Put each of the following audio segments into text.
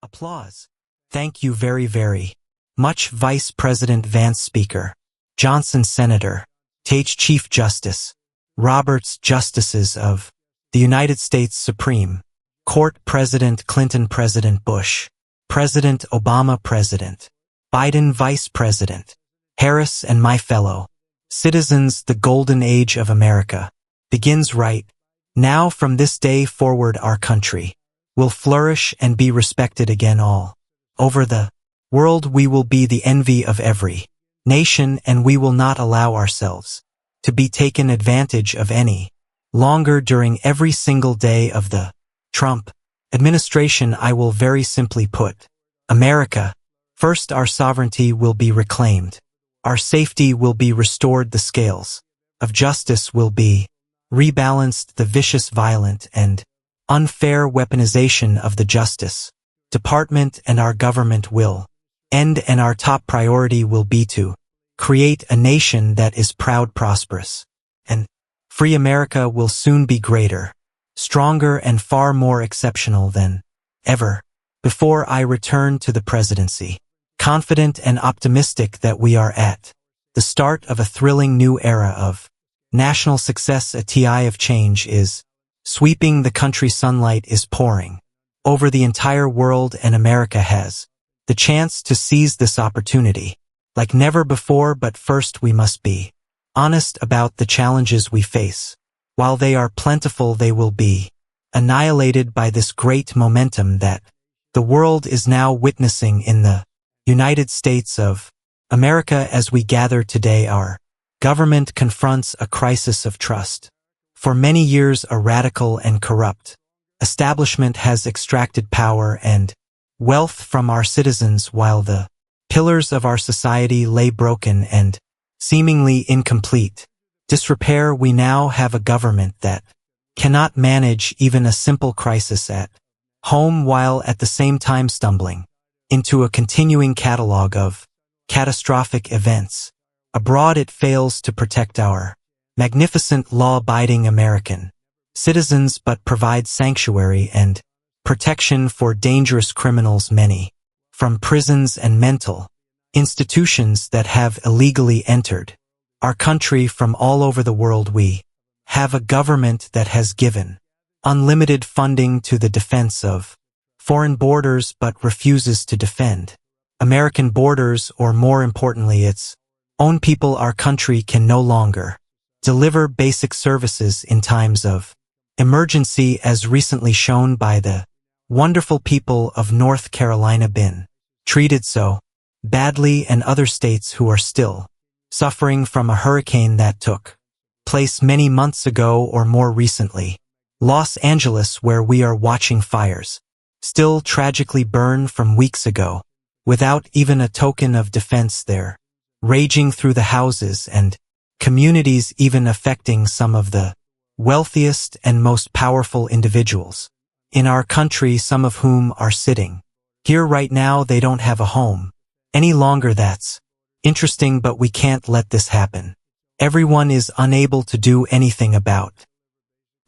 Applause. Thank you very much, Vice President Vance Speaker, Johnson Senator, Tate Chief Justice, Roberts Justices of the United States Supreme Court, President Clinton, President Bush, President Obama, President Biden, Vice President Harris, and my fellow citizens. The golden age of America begins right now. From this day forward, our country will flourish and be respected again all over the world. We will be the envy of every nation, and we will not allow ourselves to be taken advantage of any longer. During every single day of the Trump administration, I will very simply put America first. Our sovereignty will be reclaimed. Our safety will be restored. The scales of justice will be rebalanced. The vicious, violent, and unfair weaponization of the Justice Department and our government will end, and our top priority will be to create a nation that is proud, prosperous, and free. America will soon be greater, stronger, and far more exceptional than ever before. I return to the presidency, confident and optimistic that we are at the start of a thrilling new era of national success. A tide of change is sweeping the country. Sunlight is pouring over the entire world, and America has the chance to seize this opportunity like never before. But first, we must be honest about the challenges we face. While they are plentiful, they will be annihilated by this great momentum that the world is now witnessing in the United States of America. As we gather today, our government confronts a crisis of trust. For many years, a radical and corrupt establishment has extracted power and wealth from our citizens while the pillars of our society lay broken and seemingly incomplete disrepair. We now have a government that cannot manage even a simple crisis at home, while at the same time stumbling into a continuing catalog of catastrophic events abroad. It fails to protect our magnificent law-abiding American citizens, but provides sanctuary and protection for dangerous criminals, many from prisons and mental institutions that have illegally entered our country from all over the world. We have a government that has given unlimited funding to the defense of foreign borders, but refuses to defend American borders, or more importantly, its own people. Our country can no longer deliver basic services in times of emergency, as recently shown by the wonderful people of North Carolina been treated so badly, and other states who are still suffering from a hurricane that took place many months ago, or more recently, Los Angeles, where we are watching fires still tragically burn from weeks ago, without even a token of defense there, raging through the houses and communities, even affecting some of the wealthiest and most powerful individuals in our country, some of whom are sitting here right now. They don't have a home any longer. That's interesting, but we can't let this happen. Everyone is unable to do anything about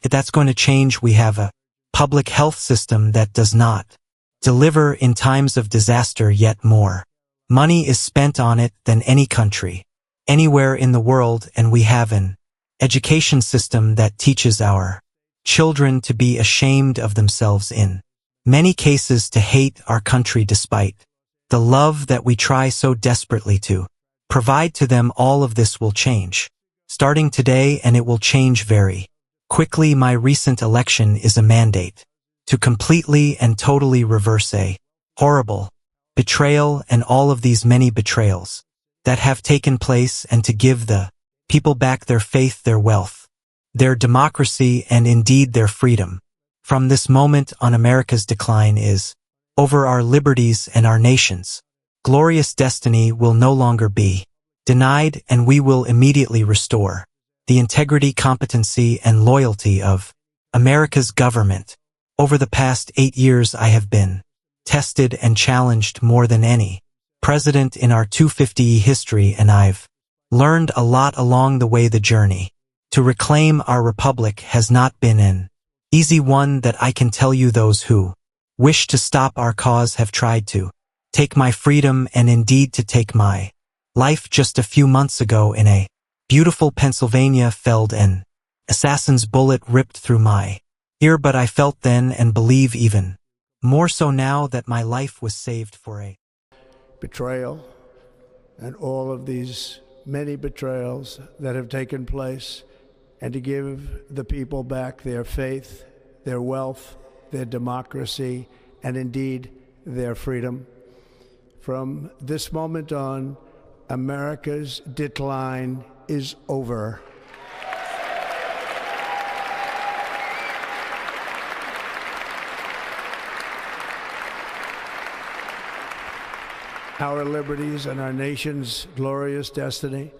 it. That's going to change. We have a public health system that does not deliver in times of disaster, yet more money is spent on it than any country anywhere in the world, and we have an education system that teaches our children to be ashamed of themselves, in many cases to hate our country, despite the love that we try so desperately to provide to them. All of this will change starting today, and it will change very quickly. My recent election is a mandate to completely and totally reverse a horrible betrayal and all of these many betrayals that have taken place, and to give the people back their faith, their wealth, their democracy, and indeed their freedom. From this moment on, America's decline is over. Our liberties and our nation's glorious destiny will no longer be denied, and we will immediately restore the integrity, competency, and loyalty of America's government. Over the past 8 years, I have been tested and challenged more than any president in our 250-year history, and I've learned a lot along the way. The journey to reclaim our republic has not been an easy one, that I can tell you. Those who wish to stop our cause have tried to take my freedom and indeed to take my life. Just a few months ago in a beautiful Pennsylvania felled an assassin's bullet ripped through my ear, but I felt then and believe even more so now that my life was saved for a betrayal and all of these many betrayals that have taken place, and to give the people back their faith, their wealth, their democracy, and indeed their freedom. From this moment on, America's decline is over. Our liberties and our nation's glorious destiny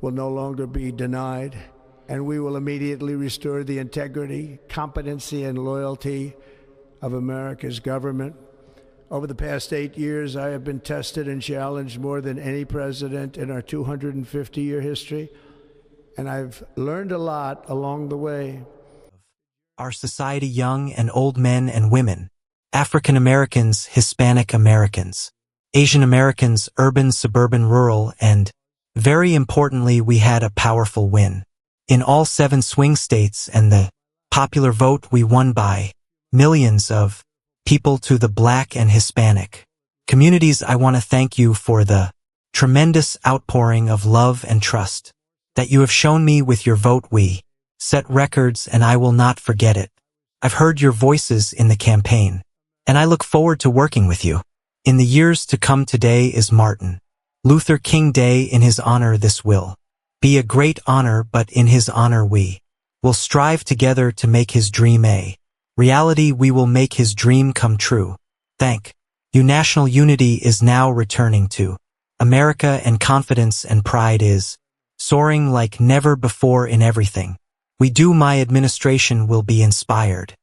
will no longer be denied, and we will immediately restore the integrity, competency, and loyalty of America's government. Over the past 8 years, I have been tested and challenged more than any president in our 250-year history, and I've learned a lot along the way. Our society, young and old men and women, African Americans, Hispanic Americans, Asian Americans, urban, suburban, rural, and very importantly, we had a powerful win. In all 7 swing states and the popular vote, we won by millions of people to the Black and Hispanic communities. I want to thank you for the tremendous outpouring of love and trust that you have shown me with your vote. We set records and I will not forget it. I've heard your voices in the campaign, and I look forward to working with you in the years to come. Today is Martin Luther King Day. In his honor, this will be a great honor, but in his honor we will strive together to make his dream a reality. We will make his dream come true. Thank you. National unity is now returning to America, and confidence and pride is soaring like never before in everything we do. My administration will be inspired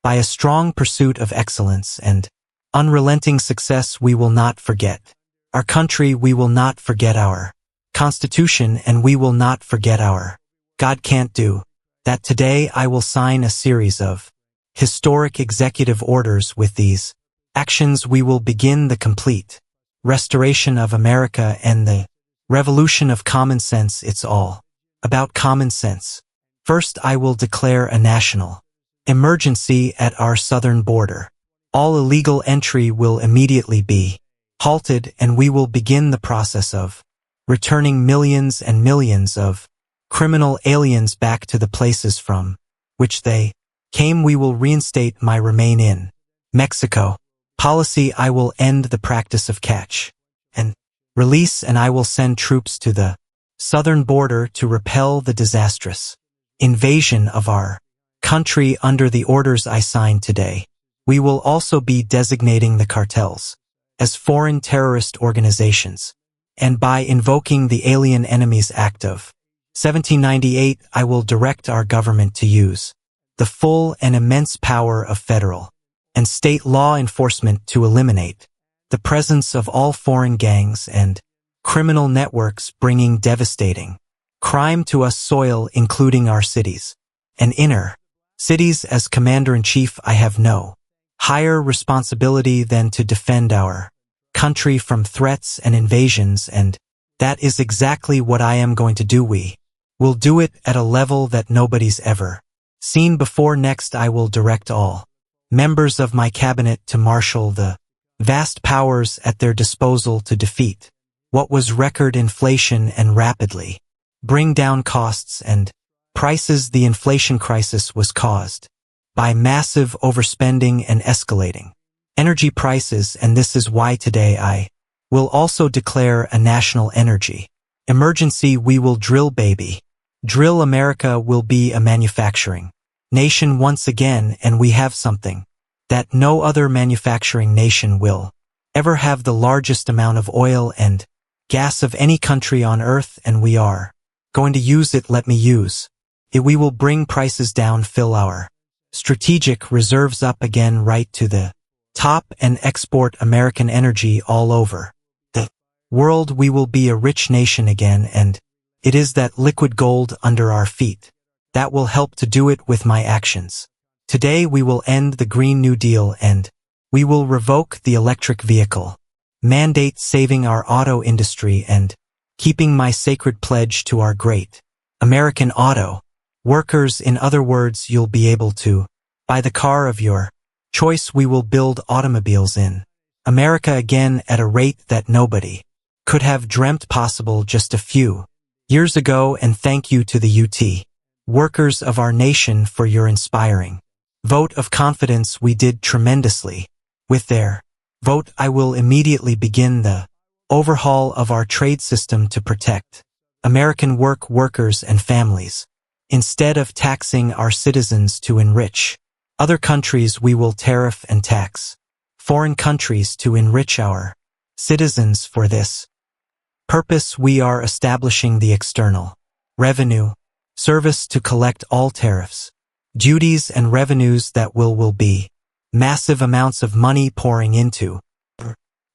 by a strong pursuit of excellence and unrelenting success. We will not forget our country, we will not forget our Constitution, and we will not forget our God. Can't do that. Today I will sign a series of historic executive orders. With these actions we will begin the complete restoration of America and the revolution of common sense. It's all about common sense. First, I will declare a national emergency at our southern border. All illegal entry will immediately be halted, and we will begin the process of returning millions and millions of criminal aliens back to the places from which they came. We will reinstate my remain in Mexico policy. I will end the practice of catch and release, and I will send troops to the southern border to repel the disastrous invasion of our country. Under the orders I signed today, we will also be designating the cartels as foreign terrorist organizations, and by invoking the Alien Enemies Act of 1798, I will direct our government to use the full and immense power of federal and state law enforcement to eliminate the presence of all foreign gangs and criminal networks bringing devastating crime to us soil, including our cities and inner cities. As Commander-in-Chief, I have no higher responsibility than to defend our country from threats and invasions, and that is exactly what I am going to do. We will do it at a level that nobody's ever seen before. Next, I will direct all members of my cabinet to marshal the vast powers at their disposal to defeat what was record inflation and rapidly bring down costs and prices. The inflation crisis was caused by massive overspending and escalating energy prices, and this is why today I will also declare a national energy emergency. We will drill, baby. Drill. America will be a manufacturing nation once again, and we have something that no other manufacturing nation will ever have: the largest amount of oil and gas of any country on earth, and we are going to use it. Let me use it. We will bring prices down, fill our strategic reserves up again right to the top, and export American energy all over the world. We will be a rich nation again, and it is that liquid gold under our feet that will help to do it with my actions. Today we will end the Green New Deal and we will revoke the electric vehicle mandate, saving our auto industry and keeping my sacred pledge to our great American auto workers. In other words, you'll be able to buy the car of your choice. We will build automobiles in America again at a rate that nobody could have dreamt possible just a few years ago. And thank you to the UT workers of our nation for your inspiring vote of confidence. We did tremendously. With their vote, I will immediately begin the overhaul of our trade system to protect American workers and families. Instead of taxing our citizens to enrich other countries, we will tariff and tax foreign countries to enrich our citizens. For this purpose, we are establishing the External Revenue Service to collect all tariffs, duties, and revenues that will be massive amounts of money pouring into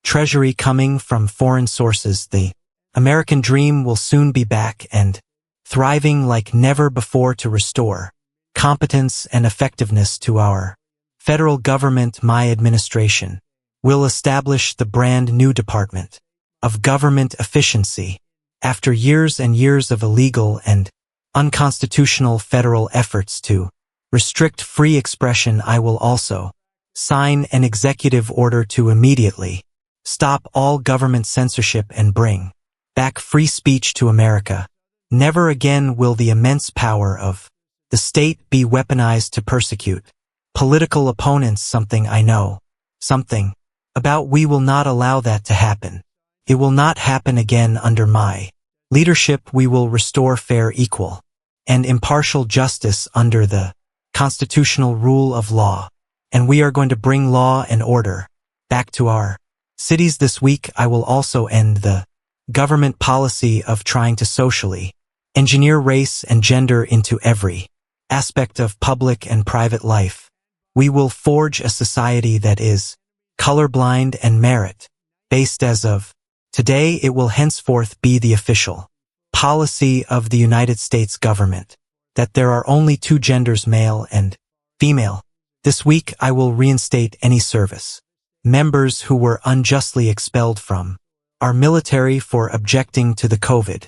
Treasury coming from foreign sources. The American dream will soon be back and thriving like never before to restore competence and effectiveness to our federal government. My administration will establish the brand new Department of Government Efficiency. After years and years of illegal and unconstitutional federal efforts to restrict free expression, I will also sign an executive order to immediately stop all government censorship and bring back free speech to America. Never again will the immense power of the state be weaponized to persecute political opponents. Something I know something about. We will not allow that to happen. It will not happen again under my leadership. We will restore fair, equal, and impartial justice under the constitutional rule of law. And we are going to bring law and order back to our cities. This week, I will also end the government policy of trying to socially engineer race and gender into every aspect of public and private life. We will forge a society that is colorblind and merit-based. As of today, it will henceforth be the official policy of the United States government that there are only two genders, male and female. This week, I will reinstate any service members who were unjustly expelled from our military for objecting to the COVID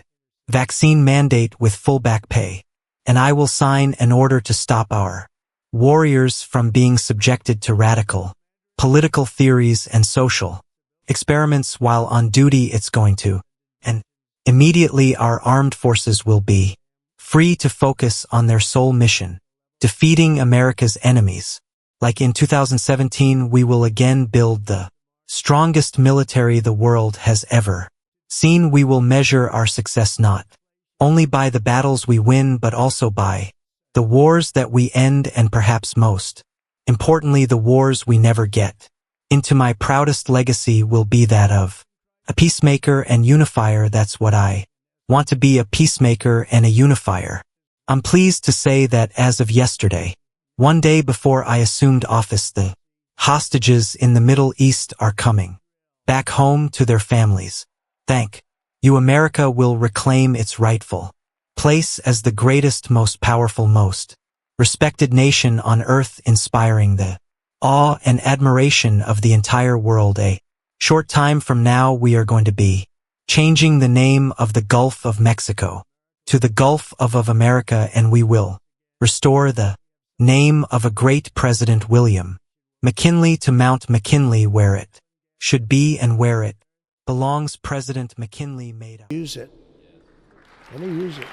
vaccine mandate with full back pay. And I will sign an order to stop our warriors from being subjected to radical political theories and social experiments while on duty. It's going to, and immediately our armed forces will be free to focus on their sole mission, defeating America's enemies. Like in 2017, we will again build the strongest military the world has ever seen. We will measure our success not only by the battles we win, but also by the wars that we end, and perhaps most importantly, the wars we never get into. My proudest legacy will be that of a peacemaker and unifier. That's what I want to be, a peacemaker and a unifier. I'm pleased to say that as of yesterday, one day before I assumed office, the hostages in the Middle East are coming back home to their families. Thank you. America will reclaim its rightful place as the greatest, most powerful, most respected nation on earth, inspiring the awe and admiration of the entire world. A short time from now, we are going to be changing the name of the Gulf of Mexico to the Gulf of America, and we will restore the name of a great President, William McKinley, to Mount McKinley, where it should be and where it belongs. President McKinley made a use it. Let me use it.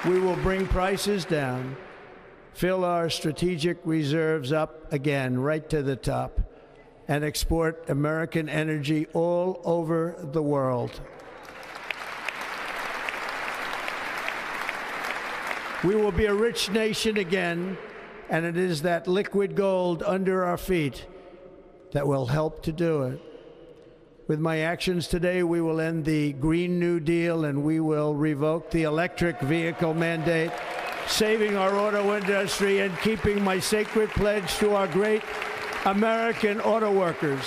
We will bring prices down, fill our strategic reserves up again, right to the top, and export American energy all over the world. We will be a rich nation again, and it is that liquid gold under our feet that will help to do it. With my actions today, we will end the Green New Deal, and we will revoke the electric vehicle mandate, saving our auto industry and keeping my sacred pledge to our great American auto workers.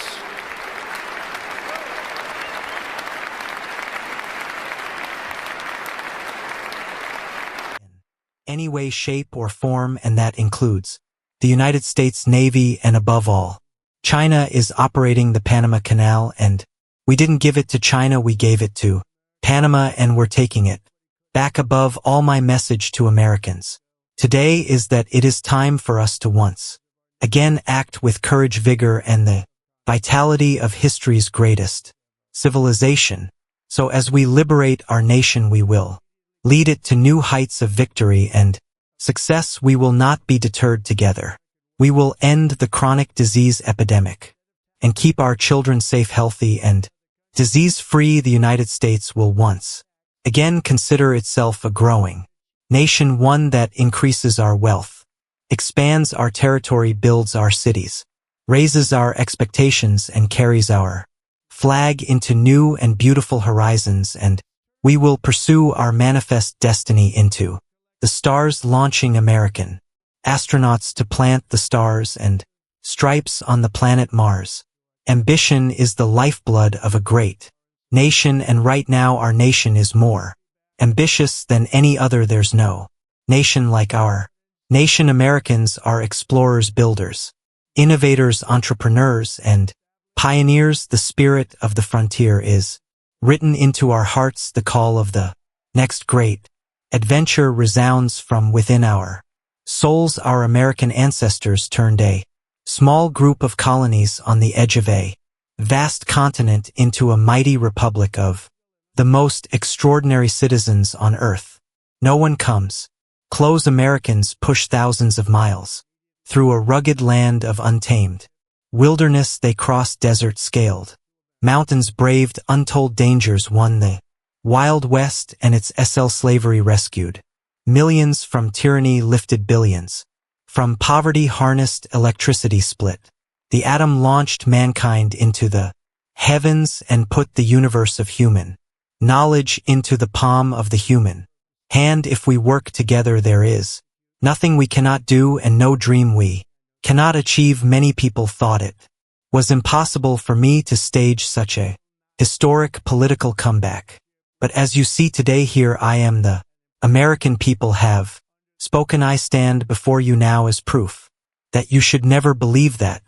any way, shape, or form, and that includes the United States Navy and above all, China is operating the Panama Canal, and we didn't give it to China, we gave it to Panama, and we're taking it back. Above all, my message to Americans today is that it is time for us to once again act with courage, vigor, and the vitality of history's greatest civilization. So as we liberate our nation, we will lead it to new heights of victory and success. We will not be deterred. Together, we will end the chronic disease epidemic and keep our children safe, healthy, and disease-free. The United States will once again consider itself a growing nation, one that increases our wealth, expands our territory, builds our cities, raises our expectations, and carries our flag into new and beautiful horizons. And we will pursue our manifest destiny into the stars, launching American astronauts to plant the stars and stripes on the planet Mars. Ambition is the lifeblood of a great nation, and right now our nation is more ambitious than any other. There's no nation like our nation. Americans are explorers, builders, innovators, entrepreneurs, and pioneers. The spirit of the frontier is written into our hearts. The call of the next great adventure resounds from within our souls. Our American ancestors turned a small group of colonies on the edge of a vast continent into a mighty republic of the most extraordinary citizens on earth. No one comes close. Americans push thousands of miles through a rugged land of untamed wilderness. They crossed deserts, scaled mountains, braved untold dangers, won the Wild West and its slavery, rescued millions from tyranny, lifted billions from poverty, harnessed electricity, split the atom, launched mankind into the heavens, and put the universe of human knowledge into the palm of the human hand. If we work together, there is nothing we cannot do, and no dream we cannot achieve. Many people thought it was impossible for me to stage such a historic political comeback. But as you see today, here I am. The American people have spoken. I stand before you now as proof that you should never believe that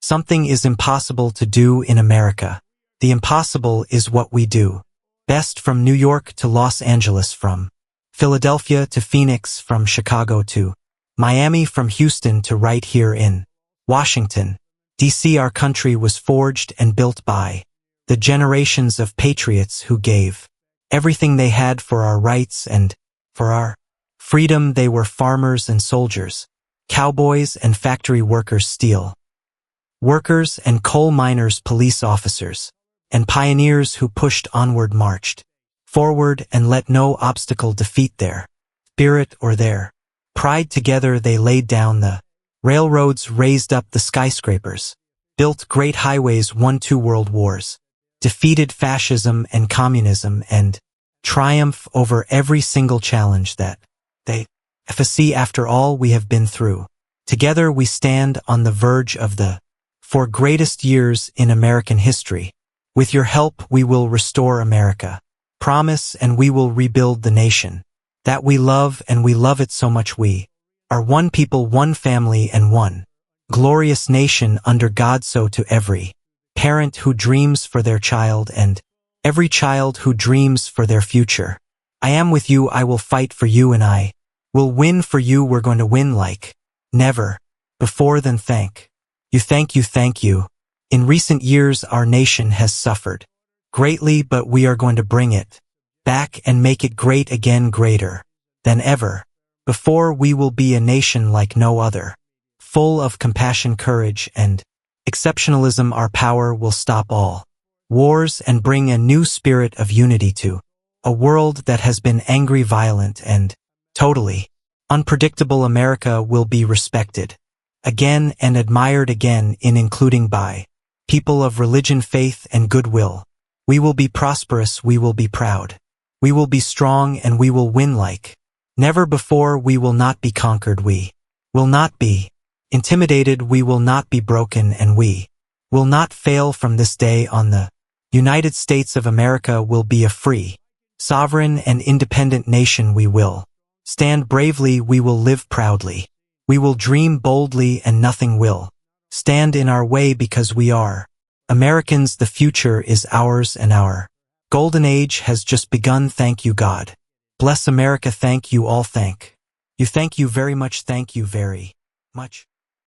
something is impossible to do in America. The impossible is what we do best. From New York to Los Angeles, from Philadelphia to Phoenix, from Chicago to Miami, from Houston to right here in Washington, D.C. Our country was forged and built by the generations of patriots who gave everything they had for our rights and for our freedom. They were farmers and soldiers, cowboys and factory workers, steel workers and coal miners, police officers and pioneers who pushed onward, marched forward, and let no obstacle defeat their spirit or their pride. Together they laid down the railroads, raised up the skyscrapers, built great highways, won 2 world wars, defeated fascism and communism, and triumph over every single challenge that they face. After all we have been through, together we stand on the verge of the 4 greatest years in American history. With your help, we will restore America. Promise, and we will rebuild the nation that we love, and we love it so much. We are one people, one family, and one glorious nation under God. So to every parent who dreams for their child and every child who dreams for their future, I am with you. I will fight for you, and I will win for you. We're going to win like never before. Then thank you, thank you, thank you. In recent years, our nation has suffered greatly, but we are going to bring it back and make it great again, greater than ever before. We will be a nation like no other, full of compassion, courage, and exceptionalism. Our power will stop all wars and bring a new spirit of unity to a world that has been angry, violent, and totally unpredictable. America will be respected again and admired again, including by people of religion, faith, and goodwill. We will be prosperous, we will be proud, we will be strong, and we will win like never before. We will not be conquered, we will not be intimidated, we will not be broken, and we will not fail. From this day on, the United States of America will be a free, sovereign, and independent nation. We will Stand bravely, we will live proudly. We will dream boldly and nothing will stand in our way because we are Americans. The future is ours and our golden age has just begun. Thank you, God. Bless America. Thank you all. Thank you very much. Thank you very much.